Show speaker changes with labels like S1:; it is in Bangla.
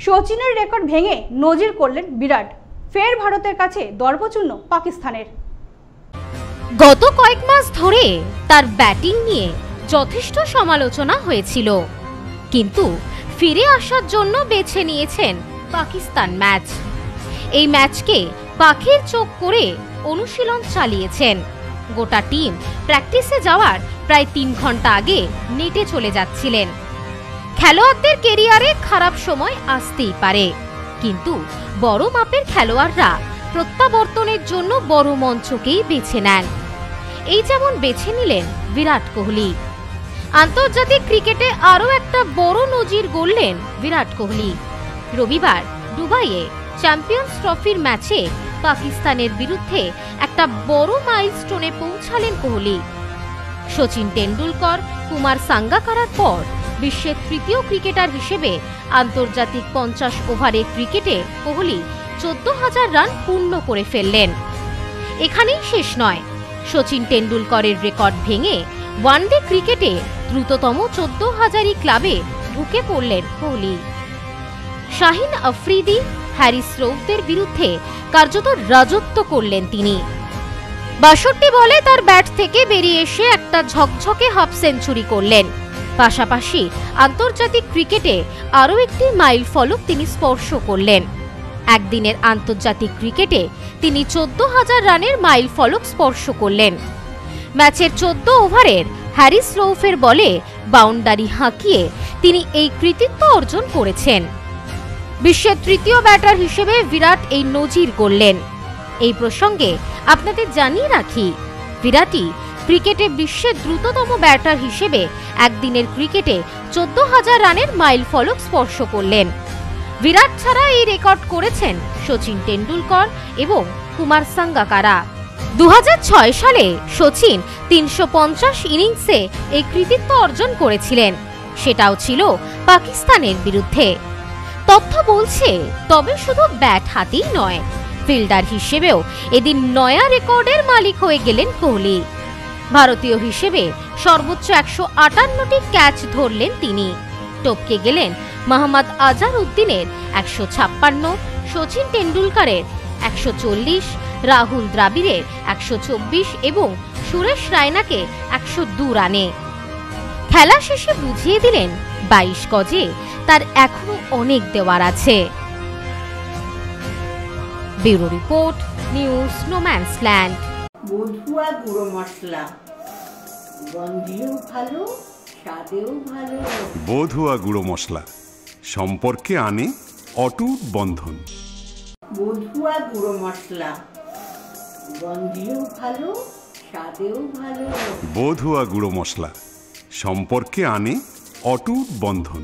S1: সচিনের রেকর্ড ভেঙে নজির করলেন বিরাট। ফের ভারতের কাছে দর্পচূর্ণ পাকিস্তানের।
S2: গত কয়েক মাস ধরে তার ব্যাটিং নিয়ে যথেষ্ট সমালোচনা হয়েছিল, কিন্তু ফিরে আসার জন্য বেছে নিয়েছেন পাকিস্তান ম্যাচ। এই ম্যাচকে পাখির চোখ করে অনুশীলন চালিয়েছেন। গোটা টিম প্র্যাকটিসে যাওয়ার প্রায় 3 ঘন্টা আগে নেটে চলে যাচ্ছিলেন। খেলোয়াড়দের কেরিয়ারে খারাপ সময় আসতেই পারে, কিন্তু বড় মাপের খেলোয়াড়রা প্রত্যাবর্তনের জন্য বড় মঞ্চকেই বেছে নেন। এই যেমন বেছে নিলেন বিরাট কোহলি। আন্তর্জাতিক ক্রিকেটে আরও একটা বড় নজির গড়লেন বিরাট কোহলি। রবিবার দুবাইয়ে চ্যাম্পিয়ন্স ট্রফির ম্যাচে পাকিস্তানের বিরুদ্ধে একটা বড় মাইলস্টোনে পৌঁছালেন কোহলি। সচিন টেন্ডুলকর, কুমার সাঙ্গাকারার পর বিশ্বের তৃতীয় ক্রিকেটার হিসেবে আন্তর্জাতিক 50 ওভারের ক্রিকেটে কোহলি 14,000 রান পূর্ণ করে ফেললেন। এখানেই শেষ নয়, সচিন টেন্ডুলকরের রেকর্ড ভেঙে ওয়ানডে ক্রিকেটে দ্রুততম 14,000 ক্লাবে ঢুকে পড়লেন কোহলি। শাহিন আফ্রিদি, হ্যারিস রৌফদের বিরুদ্ধে কার্যত রাজত্ব করলেন তিনি। 62 বলে তার ব্যাট থেকে বেরিয়ে এসে একটা ঝকঝকে হাফ সেঞ্চুরি করলেন। পাশাপাশি আন্তর্জাতিক ক্রিকেটে আরও একটি মাইল ফলক তিনি স্পর্শ করলেন। একদিনের আন্তর্জাতিক ক্রিকেটে তিনি 14,000 রানের মাইল ফলক স্পর্শ করলেন। ম্যাচের 14 ওভারের হ্যারিস রৌফের বলে বাউন্ডারি হাঁকিয়ে তিনি এই কৃতিত্ব অর্জন করেছেন। বিশ্বের তৃতীয় ব্যাটার হিসেবে বিরাট এই নজির গড়লেন। এই প্রসঙ্গে আপনাদের জানিয়ে রাখি, বিরাটই ক্রিকেটে বিশ্বের দ্রুততম ব্যাটার হিসেবে একদিনের ক্রিকেটে 14,000 রানের মাইল ফলক স্পর্শ করলেন। বিরাট ছাড়া এই রেকর্ড করেছেন সচিন টেন্ডুলকর এবং কুমার সাঙ্গাকারা। 2006 সালে সচিন 350 ইনিংসে এই কৃতিত্ব অর্জন করেছিলেন, সেটাও ছিল পাকিস্তানের বিরুদ্ধে। তথ্য বলছে, তবে শুধু ব্যাট হাতেই নয়, ফিল্ডার হিসেবেও এদিন নয়া রেকর্ডের মালিক হয়ে গেলেন কোহলি। ভারতীয় হিসেবে সর্বোচ্চ 158টি ক্যাচ ধরলেন তিনি। টপকে গেলেন মোহাম্মদ আজহারউদ্দিনের 156, সচিন টেন্ডুলকরের 140, রাহুল দ্রাবিড়ের 124 এবং সুরেশ রায়নাকে 102 রানে। খেলা শেষে বুঝিয়ে দিলেন 22 গজে তার এখনো অনেক দেওয়ার আছে। Bureau report, news no man's land.
S3: বধুয়া গুঁড়ো মশলা, গন্ধেও ভালো, স্বাদেও ভালো।
S4: বধুয়া গুঁড়ো মশলা, সম্পর্কে আনে অটুট বন্ধন।
S3: বধুয়া গুঁড়ো মশলা, গন্ধেও ভালো, স্বাদেও ভালো।
S4: বধুয়া গুঁড়ো মশলা, সম্পর্কে আনে অটুট বন্ধন।